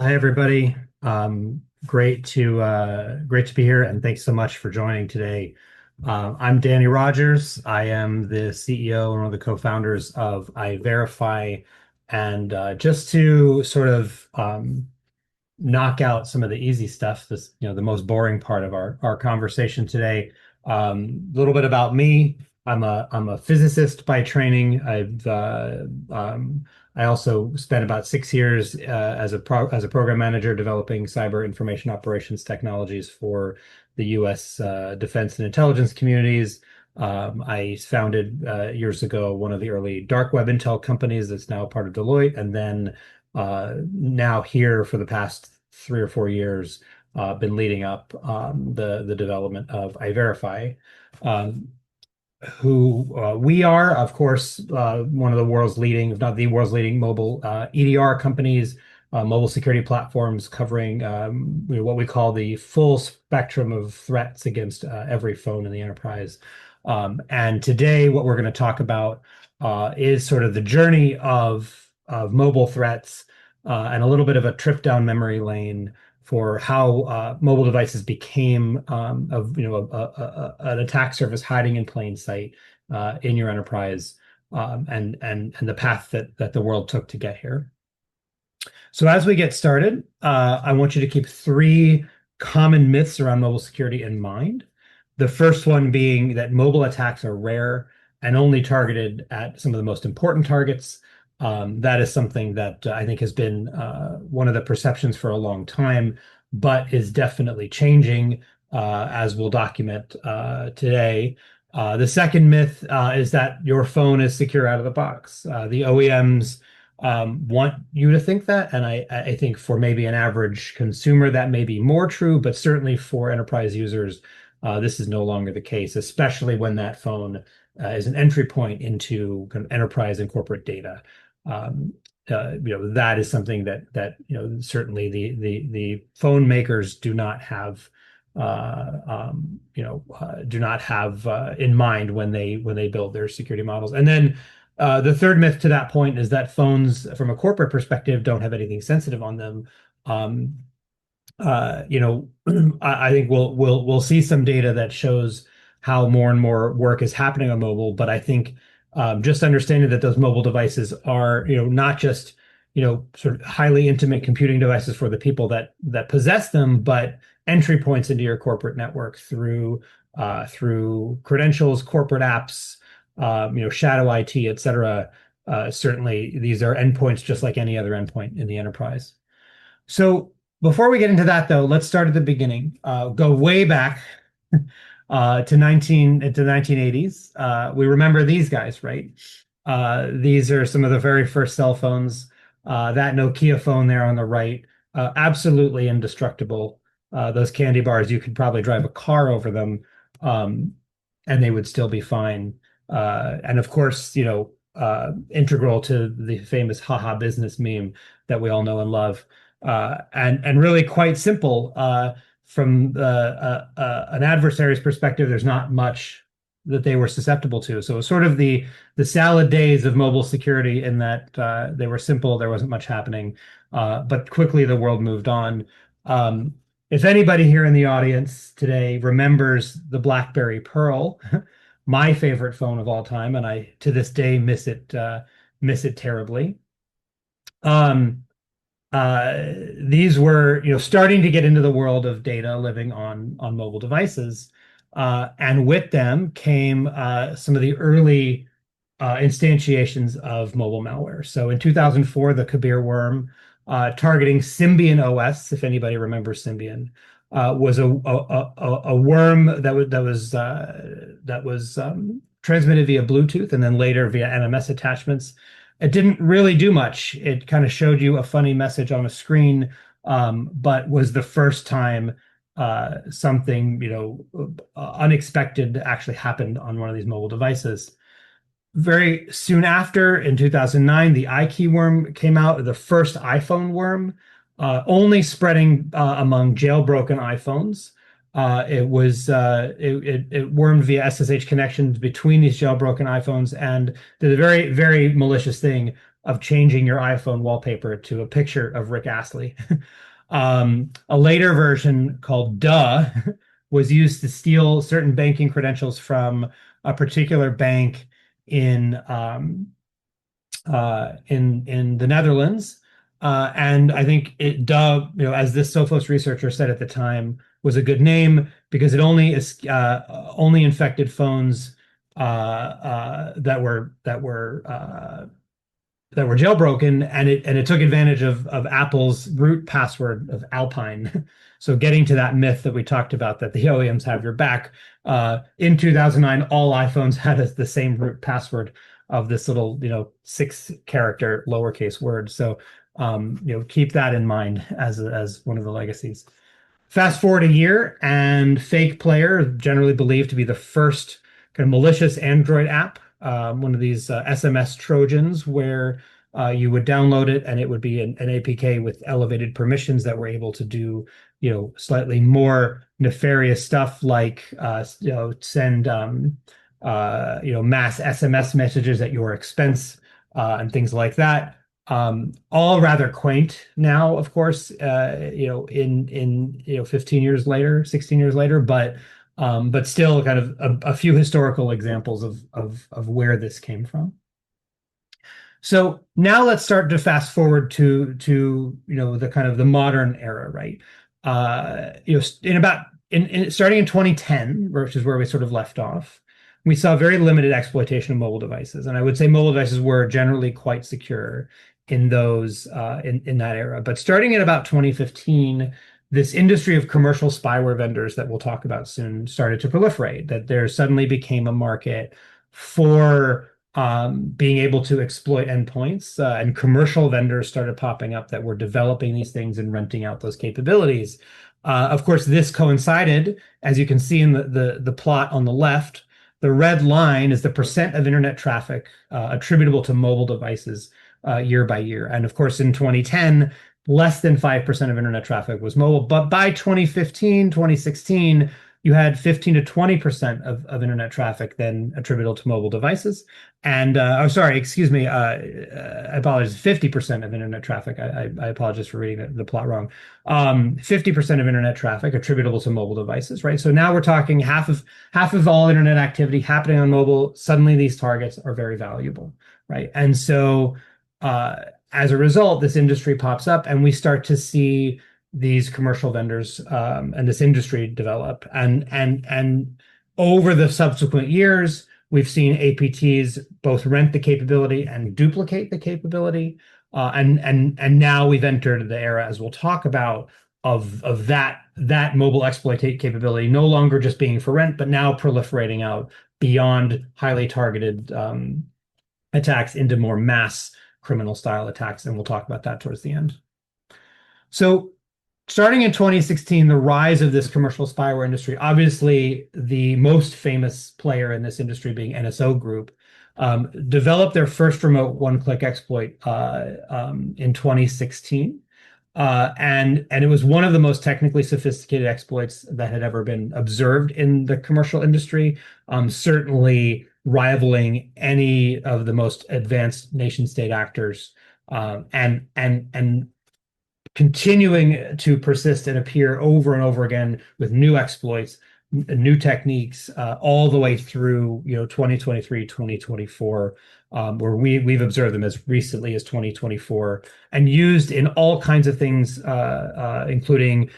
Hi, everybody. Great to be here, and thanks so much for joining today. I'm Danny Rogers. I am the CEO and one of the co-founders of iVerify, and just to sort of knock out some of the easy stuff, the most boring part of our conversation today. A little bit about me. I'm a physicist by training. I also spent about 6 years as a program manager developing cyber information operations technologies for the U.S. Defense and intelligence communities. I founded years ago one of the early dark web intel companies that's now part of Deloitte, and then now here for the past 3 or 4 years, been leading up the development of iVerify, um, who we are, of course, one of the world's leading, if not the world's leading, mobile EDR companies, mobile security platforms covering what we call the full spectrum of threats against every phone in the enterprise. And today, what we're going to talk about is sort of the journey of mobile threats and a little bit of a trip down memory lane for how mobile devices became an attack surface hiding in plain sight in your enterprise, and the path that the world took to get here. So as we get started, I want you to keep three common myths around mobile security in mind. The first one being that mobile attacks are rare and only targeted at some of the most important targets. That is something that I think has been one of the perceptions for a long time, but is definitely changing, as we'll document today. The second myth is that your phone is secure out of the box. The OEMs want you to think that, and I think for maybe an average consumer that may be more true, but certainly for enterprise users, this is no longer the case, especially when that phone is an entry point into kind of enterprise and corporate data. That is something that certainly the phone makers do not have in mind when they build their security models. And then the third myth to that point is that phones, from a corporate perspective, don't have anything sensitive on them. I think we'll see some data that shows how more and more work is happening on mobile, but I think just understanding that those mobile devices are, not just, sort of highly intimate computing devices for the people that possess them, but entry points into your corporate network through credentials, corporate apps, shadow IT, et cetera. Certainly, these are endpoints just like any other endpoint in the enterprise. So before we get into that, though, let's start at the beginning. Go way back to 1980s. We remember these guys, right? These are some of the very first cell phones. That Nokia phone there on the right, absolutely indestructible. Those candy bars, you could probably drive a car over them, and they would still be fine. And of course, integral to the famous haha business meme that we all know and love. And really quite simple. From an adversary's perspective, there's not much that they were susceptible to. So it was sort of the salad days of mobile security in that they were simple, there wasn't much happening, but quickly the world moved on. If anybody here in the audience today remembers the BlackBerry Pearl, my favorite phone of all time, and I to this day miss it terribly. These were, starting to get into the world of data living on mobile devices, and with them came some of the early instantiations of mobile malware. So in 2004, the Kabir worm, targeting Symbian OS, if anybody remembers Symbian, was a worm that was transmitted via Bluetooth and then later via MMS attachments. It didn't really do much. It kind of showed you a funny message on a screen, but was the first time something unexpected actually happened on one of these mobile devices. Very soon after, in 2009, the iKey worm came out, the first iPhone worm, only spreading among jailbroken iPhones. It wormed via SSH connections between these jailbroken iPhones and did a very, very malicious thing. of changing your iPhone wallpaper to a picture of Rick Astley. A later version called Duh was used to steal certain banking credentials from a particular bank in in the Netherlands. And I think Duh, as this Sophos researcher said at the time, was a good name because it only infected phones that were jailbroken, and it took advantage of Apple's root password of Alpine. So getting to that myth that we talked about, that the OEMs have your back. In 2009, all iPhones had the same root password of this little 6-character lowercase word. So keep that in mind as one of the legacies. Fast forward a year, and Fake Player, generally believed to be the first kind of malicious Android app, one of these SMS Trojans, where you would download it and it would be an APK with elevated permissions that were able to do, slightly more nefarious stuff, like send mass SMS messages at your expense, and things like that. All rather quaint now, of course, in 15 years later, 16 years later, but still kind of a few historical examples of where this came from. So now let's start to fast forward to the kind of the modern era, right? Starting in 2010, which is where we sort of left off, we saw very limited exploitation of mobile devices, and I would say mobile devices were generally quite secure in those in that era. But starting in about 2015, this industry of commercial spyware vendors that we'll talk about soon started to proliferate. That there suddenly became a market for being able to exploit endpoints, and commercial vendors started popping up that were developing these things and renting out those capabilities. Of course, this coincided, as you can see in the plot on the left. The red line is the percent of internet traffic attributable to mobile devices year by year. And of course, in 2010, less than 5% of internet traffic was mobile. But by 2015, 2016, you had 15 to 20% of internet traffic then attributable to mobile devices. And, I apologize, 50% of internet traffic. I apologize for reading the plot wrong. 50% of internet traffic attributable to mobile devices, right? So now we're talking half of all internet activity happening on mobile. Suddenly these targets are very valuable, right? And so as a result, this industry pops up, and we start to see these commercial vendors and this industry develop. And over the subsequent years, we've seen APTs both rent the capability and duplicate the capability. And now we've entered the era, as we'll talk about, of that mobile exploitate capability no longer just being for rent, but now proliferating out beyond highly targeted attacks into more mass criminal style attacks. And we'll talk about that towards the end. So starting in 2016, the rise of this commercial spyware industry, obviously the most famous player in this industry being NSO Group, developed their first remote one-click exploit in 2016. And it was one of the most technically sophisticated exploits that had ever been observed in the commercial industry, certainly rivaling any of the most advanced nation state actors, and continuing to persist and appear over and over again with new exploits, new techniques, all the way through 2023, 2024, where we've observed them as recently as 2024, and used in all kinds of things, including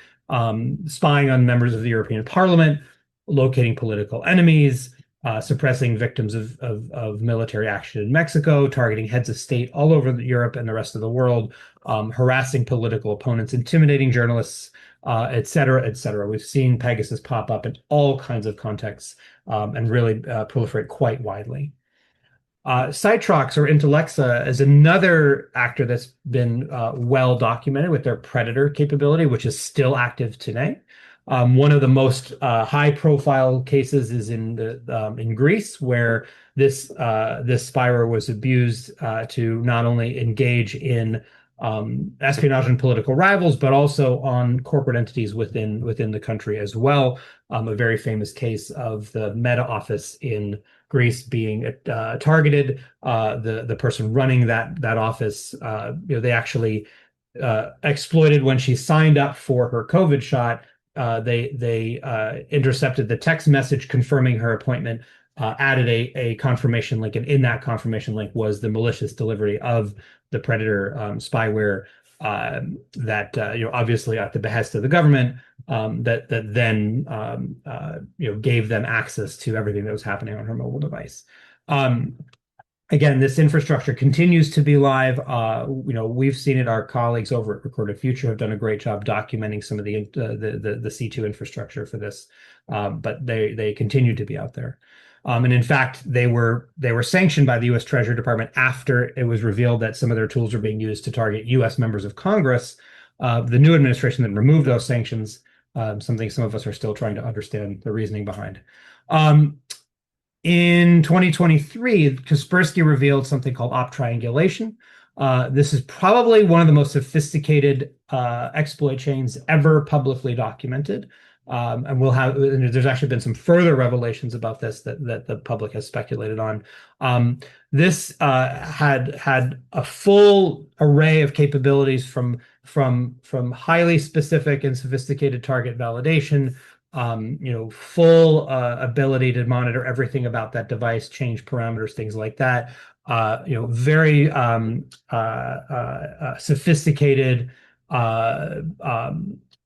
spying on members of the European Parliament, locating political enemies, suppressing victims of military action in Mexico, targeting heads of state all over Europe and the rest of the world, harassing political opponents, intimidating journalists, et cetera, et cetera. We've seen Pegasus pop up in all kinds of contexts, and really proliferate quite widely. Citrox, or Intellexa, is another actor that's been well documented with their Predator capability, which is still active today. One of the most high-profile cases is in Greece, where this spyware was abused to not only engage in espionage on political rivals, but also on corporate entities within the country as well. A very famous case of the Meta office in Greece being targeted. The person running that office, they actually exploited when she signed up for her COVID shot. They intercepted the text message confirming her appointment, added a confirmation link, and in that confirmation link was the malicious delivery of the Predator spyware that obviously at the behest of the government, that then gave them access to everything that was happening on her mobile device. Again, this infrastructure continues to be live. We've seen it. Our colleagues over at Recorded Future have done a great job documenting some of the C2 infrastructure for this, but they continue to be out there. And in fact, they were sanctioned by the U.S. Treasury Department after it was revealed that some of their tools are being used to target U.S. members of Congress. The new administration then removed those sanctions, something some of us are still trying to understand the reasoning behind. In 2023, Kaspersky revealed something called op triangulation. This is probably one of the most sophisticated exploit chains ever publicly documented. And there's actually been some further revelations about this that the public has speculated on. This had a full array of capabilities from highly specific and sophisticated target validation, full ability to monitor everything about that device, change parameters, things like that. Very sophisticated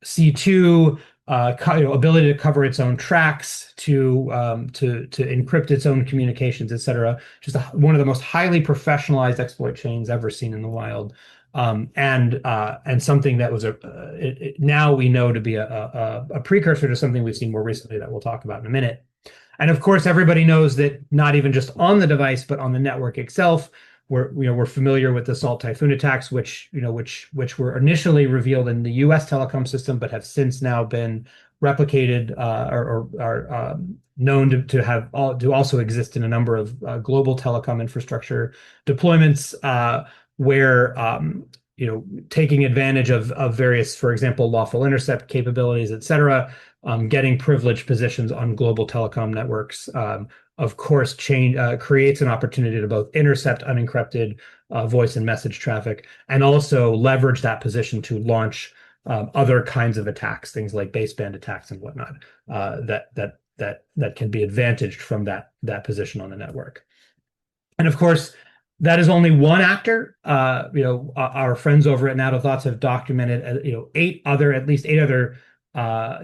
C2 ability to cover its own tracks, to encrypt its own communications, etc. Just one of the most highly professionalized exploit chains ever seen in the wild. And something that was now we know to be a precursor to something we've seen more recently that we'll talk about in a minute. And of course, everybody knows that not even just on the device, but on the network itself, we're familiar with the Salt Typhoon attacks, which were initially revealed in the U.S. telecom system, but have since now been replicated or are known to also exist in a number of global telecom infrastructure deployments. Where taking advantage of various, for example, lawful intercept capabilities, et cetera, getting privileged positions on global telecom networks, of course, creates an opportunity to both intercept unencrypted voice and message traffic, and also leverage that position to launch other kinds of attacks, things like baseband attacks and whatnot, that can be advantaged from that position on the network. And of course, that is only one actor. Our friends over at NATO Thoughts have documented, at least eight other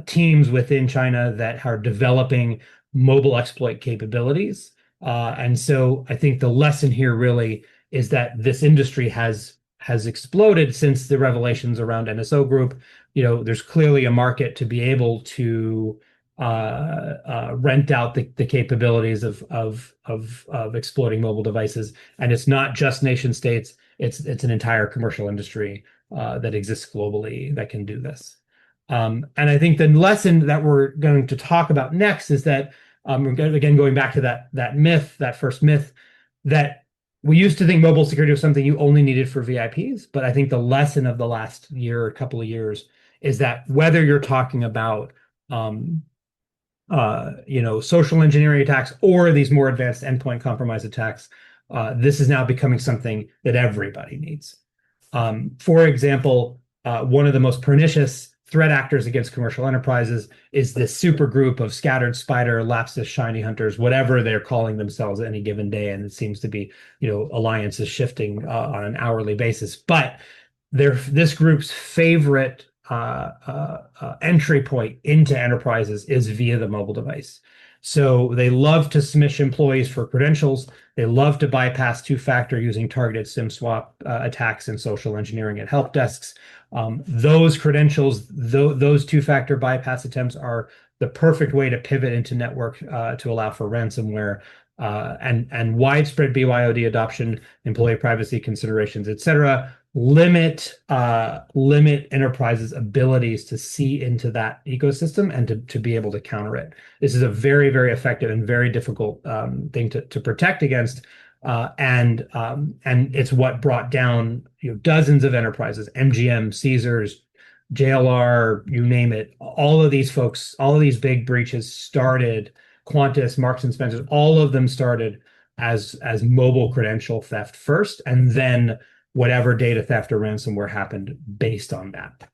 teams within China that are developing mobile exploit capabilities. And so I think the lesson here really is that this industry has exploded since the revelations around NSO Group. There's clearly a market to be able to rent out the capabilities of exploiting mobile devices, and it's not just nation states; it's an entire commercial industry that exists globally that can do this. And I think the lesson that we're going to talk about next is that again going back to that first myth, that we used to think mobile security was something you only needed for VIPs, but I think the lesson of the last year or couple of years is that whether you're talking about social engineering attacks or these more advanced endpoint compromise attacks, this is now becoming something that everybody needs. For example, one of the most pernicious threat actors against commercial enterprises is this super group of scattered spider, lapsus, shiny hunters, whatever they're calling themselves any given day. And it seems to be, alliances shifting on an hourly basis. But this group's favorite entry point into enterprises is via the mobile device. So they love to smish employees for credentials. They love to bypass two-factor using targeted SIM swap attacks and social engineering at help desks. Those credentials, those two-factor bypass attempts are the perfect way to pivot into network to allow for ransomware and widespread BYOD adoption, employee privacy considerations, et cetera, limit enterprises' abilities to see into that ecosystem and to be able to counter it. This is a very, very effective and very difficult thing to protect against. And it's what brought down dozens of enterprises, MGM, Caesars, JLR, you name it. All of these folks, all of these big breaches started. Qantas, Marks and Spencer's, all of them started as mobile credential theft first, and then whatever data theft or ransomware happened based on that.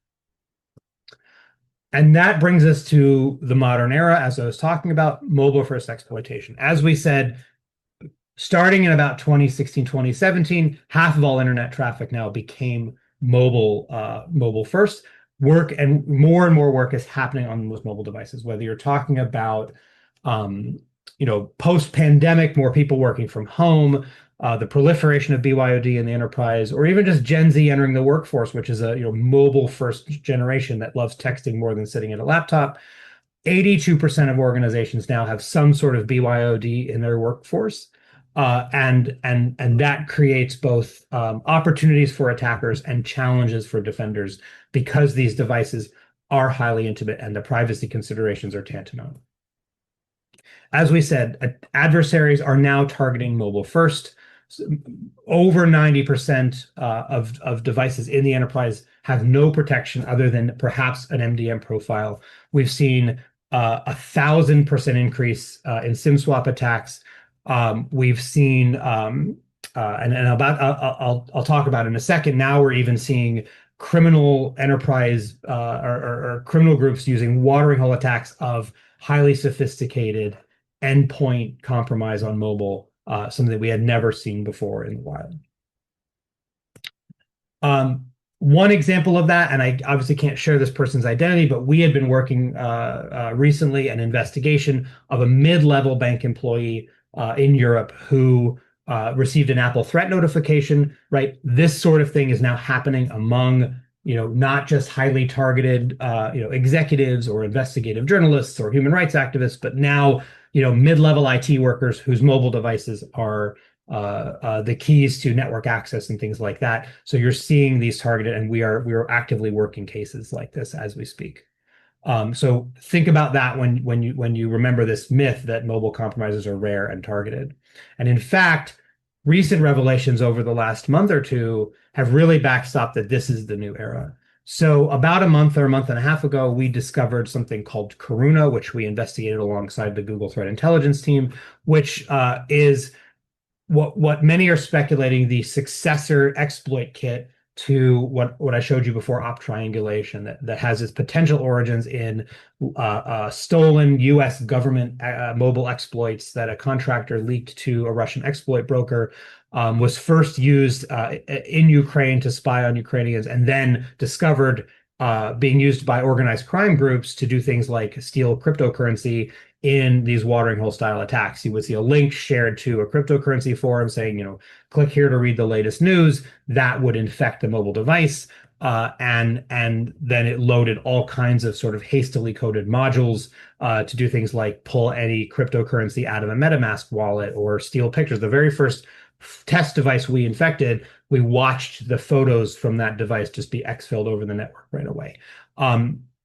And that brings us to the modern era, as I was talking about, mobile first exploitation. As we said, starting in about 2016, 2017, half of all internet traffic now became mobile first. Work and more work is happening on those mobile devices, whether you're talking about post-pandemic, more people working from home, the proliferation of BYOD in the enterprise, or even just Gen Z entering the workforce, which is a mobile first generation that loves texting more than sitting at a laptop. 82% of organizations now have some sort of BYOD in their workforce. And that creates both opportunities for attackers and challenges for defenders, because these devices are highly intimate and the privacy considerations are tantamount. As we said, adversaries are now targeting mobile first. Over 90% of devices in the enterprise have no protection other than perhaps an MDM profile. We've seen 1,000% increase in SIM swap attacks. We've seen, and I'll talk about in a second. Now we're even seeing criminal enterprise or criminal groups using watering hole attacks of highly sophisticated endpoint compromise on mobile, something that we had never seen before in the wild. One example of that, and I obviously can't share this person's identity, but we had been working recently an investigation of a mid-level bank employee in Europe who received an Apple threat notification, right? This sort of thing is now happening among, not just highly targeted, executives or investigative journalists or human rights activists, but now, mid-level IT workers whose mobile devices are the keys to network access and things like that. So you're seeing these targeted, and we are actively working cases like this as we speak. So think about that when you remember this myth that mobile compromises are rare and targeted. And in fact, recent revelations over the last month or two have really backstopped that this is the new era. So about a month or a month and a half ago, we discovered something called Coruna, which we investigated alongside the Google Threat Intelligence team, which is what many are speculating the successor exploit kit to what I showed you before, op triangulation, that has its potential origins in stolen U.S. government mobile exploits that a contractor leaked to a Russian exploit broker, was first used in Ukraine to spy on Ukrainians, and then discovered being used by organized crime groups to do things like steal cryptocurrency in these watering hole style attacks. You would see a link shared to a cryptocurrency forum saying, click here to read the latest news. That would infect the mobile device. And then it loaded all kinds of sort of hastily coded modules to do things like pull any cryptocurrency out of a MetaMask wallet or steal pictures. The very first test device we infected, we watched the photos from that device just be exfilled over the network right away.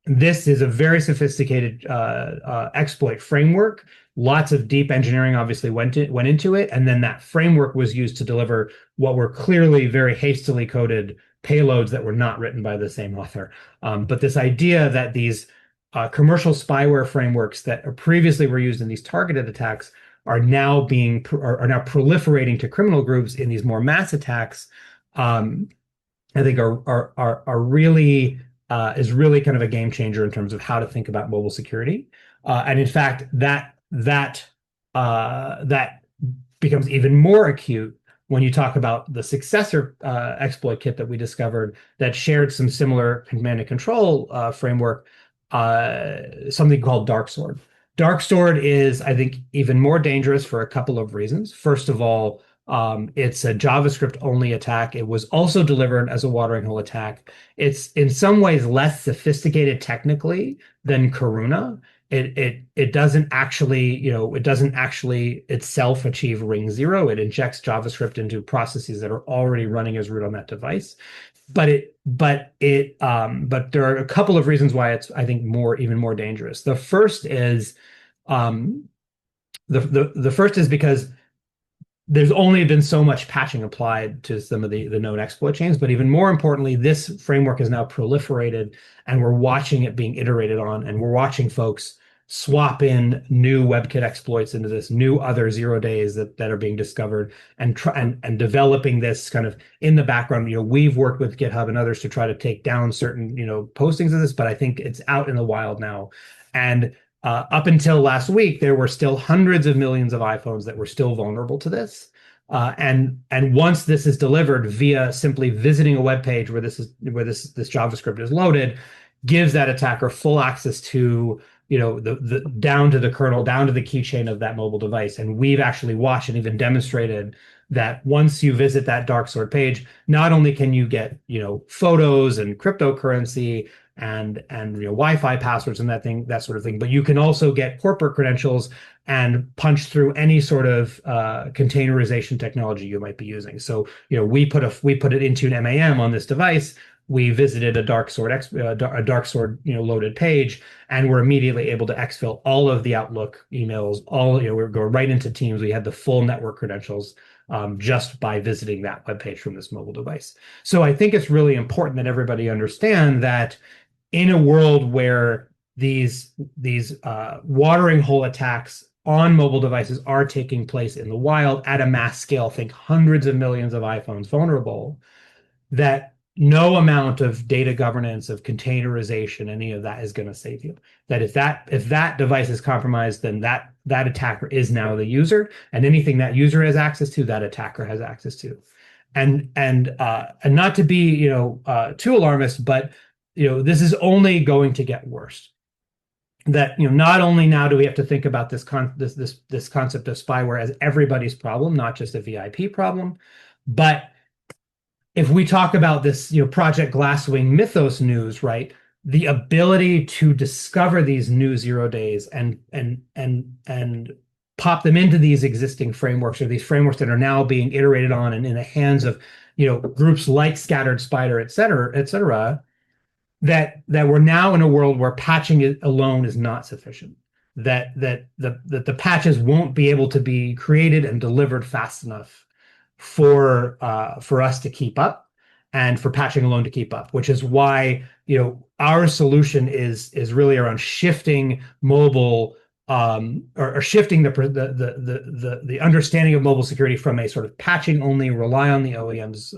This is a very sophisticated exploit framework. Lots of deep engineering obviously went into it, and then that framework was used to deliver what were clearly very hastily coded payloads that were not written by the same author. But this idea that these commercial spyware frameworks that previously were used in these targeted attacks are now proliferating to criminal groups in these more mass attacks, I think are really is really kind of a game changer in terms of how to think about mobile security. And in fact, that becomes even more acute when you talk about the successor exploit kit that we discovered that shared some similar command and control framework, something called DarkSword. DarkSword is, I think, even more dangerous for a couple of reasons. First of all, it's a JavaScript only attack. It was also delivered as a watering hole attack. It's in some ways less sophisticated technically than Coruna. It doesn't actually, it doesn't actually itself achieve ring zero. It injects JavaScript into processes that are already running as root on that device. But there are a couple of reasons why it's, I think, even more dangerous. The first is because there's only been so much patching applied to some of the known exploit chains, but even more importantly, this framework is now proliferated and we're watching it being iterated on, and we're watching folks swap in new WebKit exploits into this, new other 0 days that are being discovered, and try and developing this kind of in the background. We've worked with GitHub and others to try to take down certain, postings of this, but I think it's out in the wild now. And up until last week, there were still hundreds of millions of iPhones that were still vulnerable to this. And once this is delivered via simply visiting a web page where this JavaScript is loaded, gives that attacker full access to the down to the kernel, down to the keychain of that mobile device. And we've actually watched and even demonstrated that once you visit that DarkSword page, not only can you get photos and cryptocurrency and Wi-Fi passwords and that sort of thing, but you can also get corporate credentials and punch through any sort of containerization technology you might be using. So we put it into an MAM on this device. We visited a DarkSword loaded page, and we're immediately able to exfil all of the Outlook emails. We're going right into Teams. We had the full network credentials just by visiting that web page from this mobile device. So I think it's really important that everybody understand that in a world where these watering hole attacks on mobile devices are taking place in the wild at a mass scale, think hundreds of millions of iPhones vulnerable, that no amount of data governance, of containerization, any of that is going to save you. That if that device is compromised, then that attacker is now the user, and anything that user has access to, that attacker has access to. And not to be too alarmist, but this is only going to get worse. That not only now do we have to think about this concept of spyware as everybody's problem, not just a VIP problem, but if we talk about this Project Glasswing mythos news, right, the ability to discover these new 0 days and pop them into these existing frameworks, or these frameworks that are now being iterated on and in the hands of groups like Scattered Spider, et cetera, that we're now in a world where patching it alone is not sufficient. That the patches won't be able to be created and delivered fast enough for us to keep up, and for patching alone to keep up, which is why our solution is really around shifting mobile or shifting the understanding of mobile security from a sort of patching only, rely on the OEM's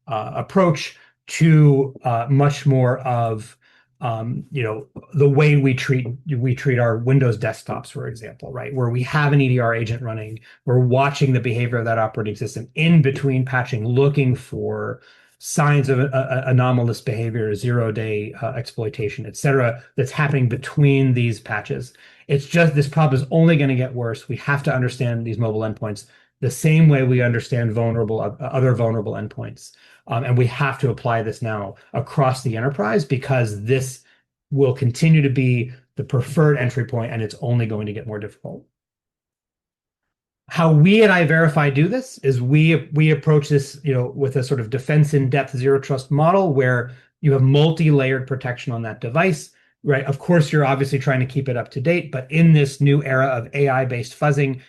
approach to much more of the way we treat our Windows desktops, for example, right? Where we have an EDR agent running, we're watching the behavior of that operating system in between patching, looking for signs of anomalous behavior, 0 day exploitation, et cetera, that's happening between these patches. It's just, this problem is only going to get worse. We have to understand these mobile endpoints the same way we understand other vulnerable endpoints. And we have to apply this now across the enterprise, because this will continue to be the preferred entry point, and it's only going to get more difficult. How we at iVerify do this is we approach this with a sort of defense in depth zero trust model, where you have multi-layered protection on that device, right? Of course, you're obviously trying to keep it up to date, but in this new era of AI-based fuzzing,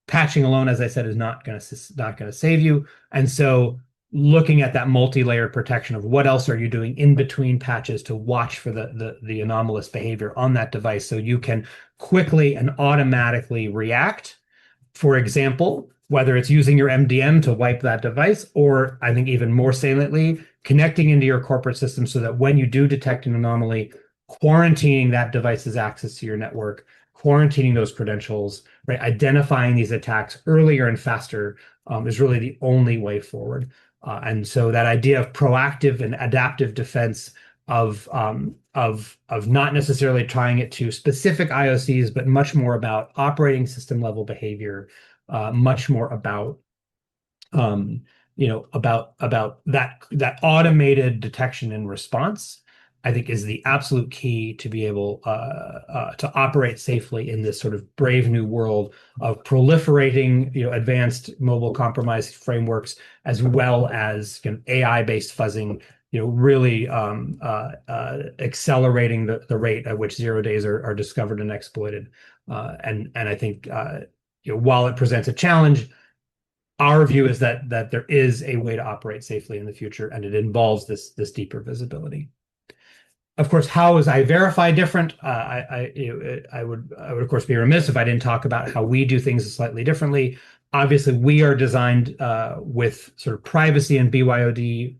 patching alone, as I said, is not going to save you. And so looking at that multi-layered protection of what else are you doing in between patches to watch for the anomalous behavior on that device, so you can quickly and automatically react. For example, whether it's using your MDM to wipe that device, or I think even more saliently, connecting into your corporate system so that when you do detect an anomaly, quarantining that device's access to your network, quarantining those credentials, right? Identifying these attacks earlier and faster is really the only way forward. And so that idea of proactive and adaptive defense of not necessarily trying it to specific IOCs, but much more about operating system level behavior, much more about about that automated detection and response, I think is the absolute key to be able to operate safely in this sort of brave new world of proliferating, advanced mobile compromise frameworks, as well as AI-based fuzzing, really accelerating the rate at which 0 days are discovered and exploited. And I think while it presents a challenge, our view is that there is a way to operate safely in the future, and it involves this deeper visibility. Of course, how is iVerify different? I would of course be remiss if I didn't talk about how we do things slightly differently. Obviously, we are designed with sort of privacy and BYOD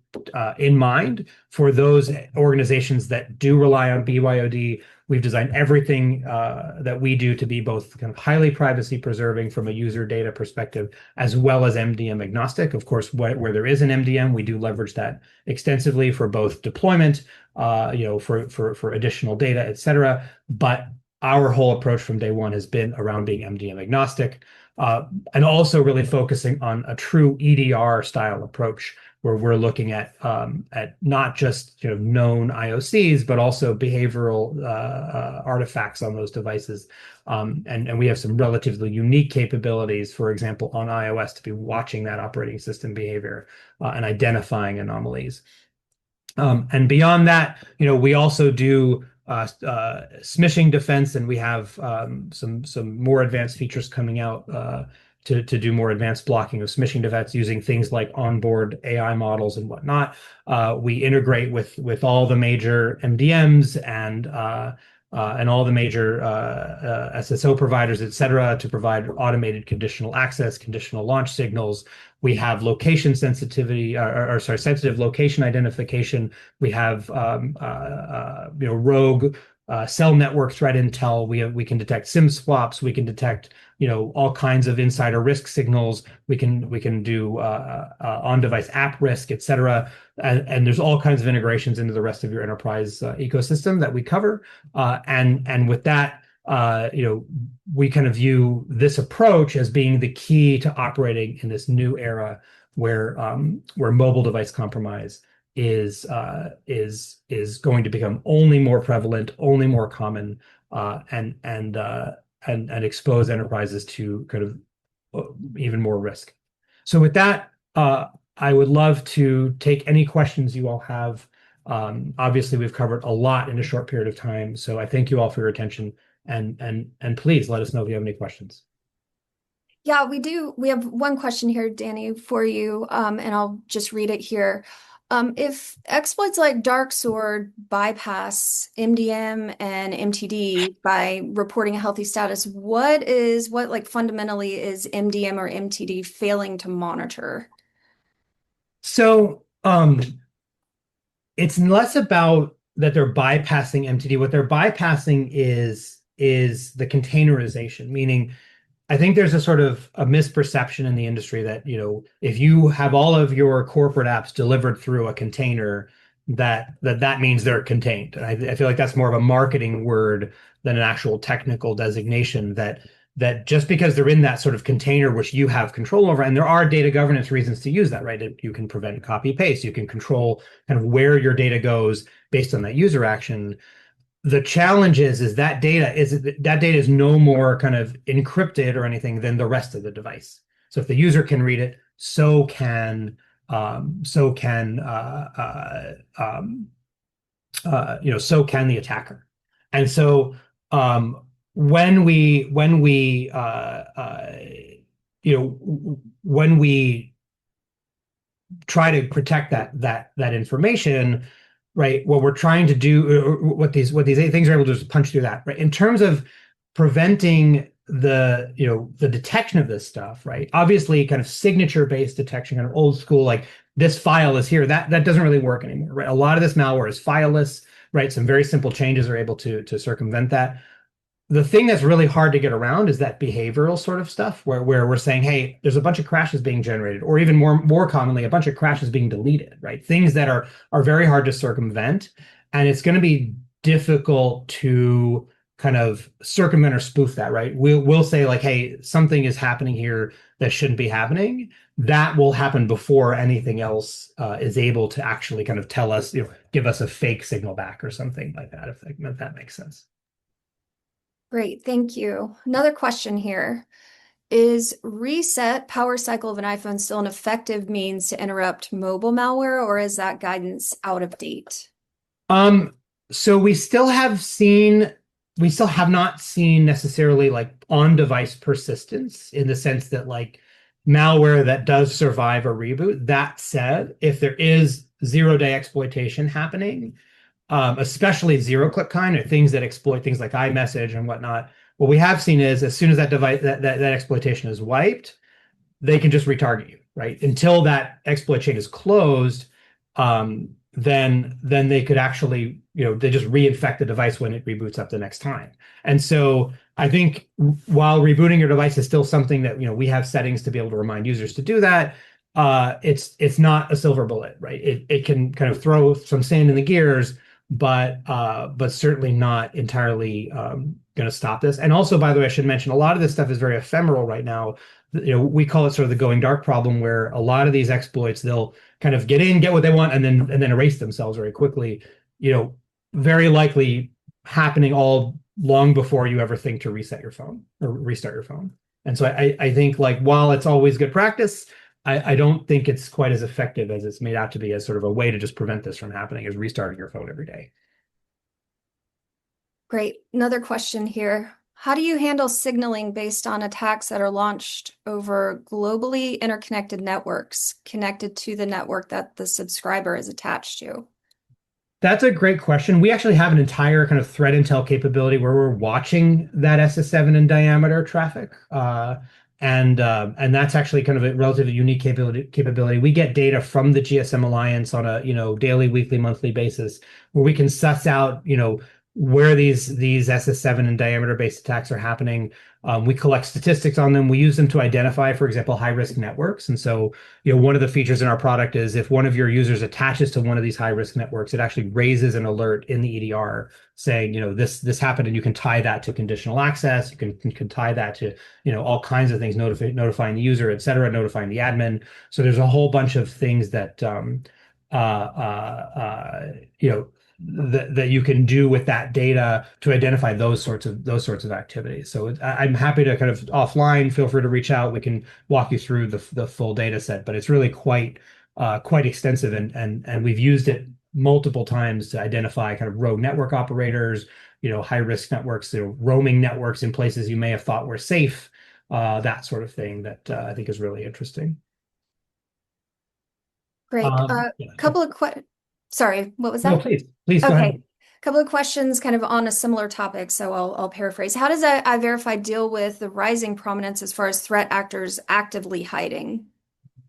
in mind. For those organizations that do rely on BYOD, we've designed everything that we do to be both kind of highly privacy preserving from a user data perspective, as well as MDM agnostic. Of course, where there is an MDM, we do leverage that extensively for both deployment, for additional data, et cetera. But our whole approach from day one has been around being MDM agnostic, and also really focusing on a true EDR style approach, where we're looking at not just known IOCs, but also behavioral artifacts on those devices. And we have some relatively unique capabilities, for example, on iOS, to be watching that operating system behavior and identifying anomalies. And beyond that, we also do smishing defense, and we have some more advanced features coming out to do more advanced blocking of smishing defense using things like onboard AI models and whatnot. We integrate with all the major MDMs and all the major SSO providers, et cetera, to provide automated conditional access, conditional launch signals. We have location sensitivity, sensitive location identification. We have rogue cell network threat intel. We can detect SIM swaps. We can detect all kinds of insider risk signals. We can do on-device app risk, et cetera. And there's all kinds of integrations into the rest of your enterprise ecosystem that we cover. And with that, we kind of view this approach as being the key to operating in this new era where mobile device compromise is going to become only more prevalent, only more common, and expose enterprises to kind of even more risk. So with that, I would love to take any questions you all have. Obviously, we've covered a lot in a short period of time, so I thank you all for your attention, and please let us know if you have any questions. Yeah, we do. We have one question here, Danny, for you, and I'll just read it here. If exploits like DarkSword bypass MDM and MTD by reporting a healthy status, what fundamentally is MDM or MTD failing to monitor? So it's less about that they're bypassing MTD. What they're bypassing is the containerization, meaning I think there's a sort of a misperception in the industry that, if you have all of your corporate apps delivered through a container, that means they're contained. And I feel like that's more of a marketing word than an actual technical designation, that just because they're in that sort of container, which you have control over, and there are data governance reasons to use that, right? You can prevent copy paste, you can control kind of where your data goes based on that user action. The challenge is that data is no more kind of encrypted or anything than the rest of the device. So if the user can read it, so can the attacker. And so when we try to protect that information, right, what we're trying to do, what these things are able to do is punch through that, right? In terms of preventing the detection of this stuff, right? Obviously, kind of signature-based detection, kind of old school, like this file is here, that doesn't really work anymore, right? A lot of this malware is fileless, right? Some very simple changes are able to circumvent that. The thing that's really hard to get around is that behavioral sort of stuff where we're saying, hey, there's a bunch of crashes being generated, or even more commonly, a bunch of crashes being deleted, right? Things that are very hard to circumvent. And it's going to be difficult to kind of circumvent or spoof that, right? We'll say like, hey, something is happening here that shouldn't be happening. That will happen before anything else is able to actually kind of tell us, give us a fake signal back or something like that, if that makes sense. Great, thank you. Another question here. Is reset power cycle of an iPhone still an effective means to interrupt mobile malware, or is that guidance out of date? So we still have not seen necessarily like on-device persistence, in the sense that like malware that does survive a reboot. That said, if there is zero-day exploitation happening, especially zero-click kind of things that exploit things like iMessage and whatnot, what we have seen is as soon as that device that exploitation is wiped, they can just retarget you, right? Until that exploit chain is closed, then they could actually, they just reinfect the device when it reboots up the next time. And so I think while rebooting your device is still something that, we have settings to be able to remind users to do that, it's not a silver bullet, right? It can kind of throw some sand in the gears, but certainly not entirely going to stop this. And also, by the way, I should mention a lot of this stuff is very ephemeral right now. We call it sort of the going dark problem, where a lot of these exploits, they'll kind of get in, get what they want, and then erase themselves very quickly. Very likely happening all long before you ever think to reset your phone or restart your phone. And so I think, like, while it's always good practice, I don't think it's quite as effective as it's made out to be as sort of a way to just prevent this from happening, as restarting your phone every day. Great. Another question here. How do you handle signaling based on attacks that are launched over globally interconnected networks connected to the network that the subscriber is attached to? That's a great question. We actually have an entire kind of threat intel capability where we're watching that SS7 in diameter traffic. And that's actually kind of a relatively unique capability. We get data from the GSM Alliance on a daily, weekly, monthly basis, where we can suss out where these SS7 and diameter based attacks are happening. We collect statistics on them. We use them to identify, for example, high risk networks. And so, one of the features in our product is if one of your users attaches to one of these high risk networks, it actually raises an alert in the EDR saying, this happened, and you can tie that to conditional access. You can tie that to, all kinds of things, notifying the user, et cetera, notifying the admin. So there's a whole bunch of things that, that you can do with that data to identify those sorts of activities. So I'm happy to kind of offline, feel free to reach out. We can walk you through the full data set, but it's really quite extensive, and we've used it multiple times to identify kind of rogue network operators, high risk networks, roaming networks in places you may have thought were safe, that sort of thing that I think is really interesting. Great. Yeah. Couple of Sorry, what was No, that? please go Okay. ahead. Couple of questions kind of on a similar topic, so I'll paraphrase. How does iVerify deal with the rising prominence as far as threat actors actively hiding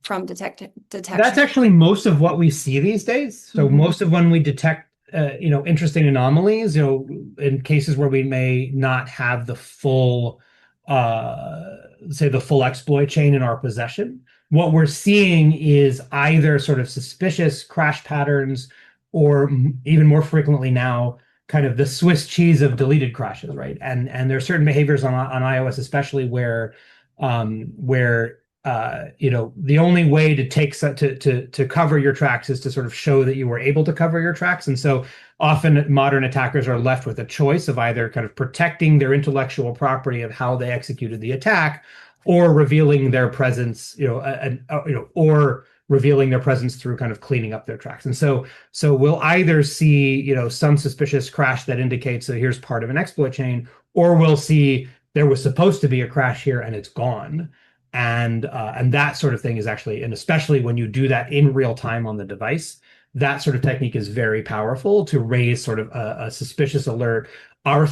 from detection? That's actually most of what we see these days. So most of when we detect, interesting anomalies, in cases where we may not have the full, say the full exploit chain in our possession, what we're seeing is either sort of suspicious crash patterns, or even more frequently now, kind of the Swiss cheese of deleted crashes, right? And there are certain behaviors on iOS, especially where the only way to take to cover your tracks is to sort of show that you were able to cover your tracks. And so often modern attackers are left with a choice of either kind of protecting their intellectual property of how they executed the attack, or revealing their presence, or revealing their presence through kind of cleaning up their tracks. And so we'll either see, some suspicious crash that indicates that here's part of an exploit chain, or we'll see there was supposed to be a crash here and it's gone. And that sort of thing is actually, and especially when you do that in real time on the device, that sort of technique is very powerful to raise sort of a suspicious alert. Our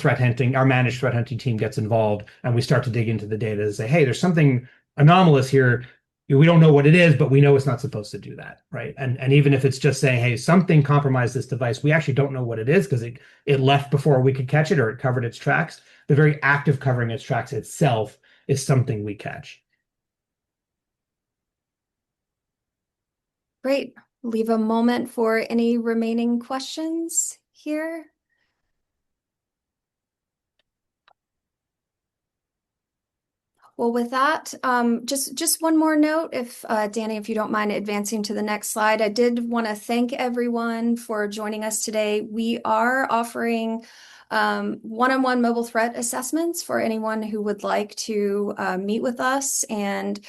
managed threat hunting team gets involved, and we start to dig into the data and say, hey, there's something anomalous here. We don't know what it is, but we know it's not supposed to do that, right? And even if it's just saying, hey, something compromised this device, we actually don't know what it is because it left before we could catch it, or it covered its tracks. The very act of covering its tracks itself is something we catch. Great. Leave a moment for any remaining questions here. Well, with that, just one more note, if Danny, if you don't mind advancing to the next slide. I did want to thank everyone for joining us today. We are offering one-on-one mobile threat assessments for anyone who would like to meet with us and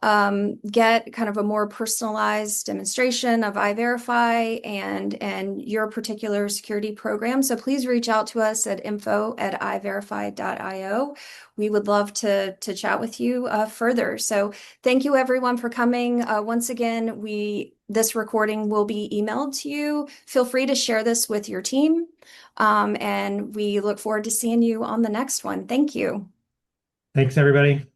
get kind of a more personalized demonstration of iVerify and your particular security program. So please reach out to us at info@iverify.io. We would love to chat with you further. So thank you everyone for coming. Once again, this recording will be emailed to you. Feel free to share this with your team. And we look forward to seeing you on the next one. Thank you. Thanks, everybody.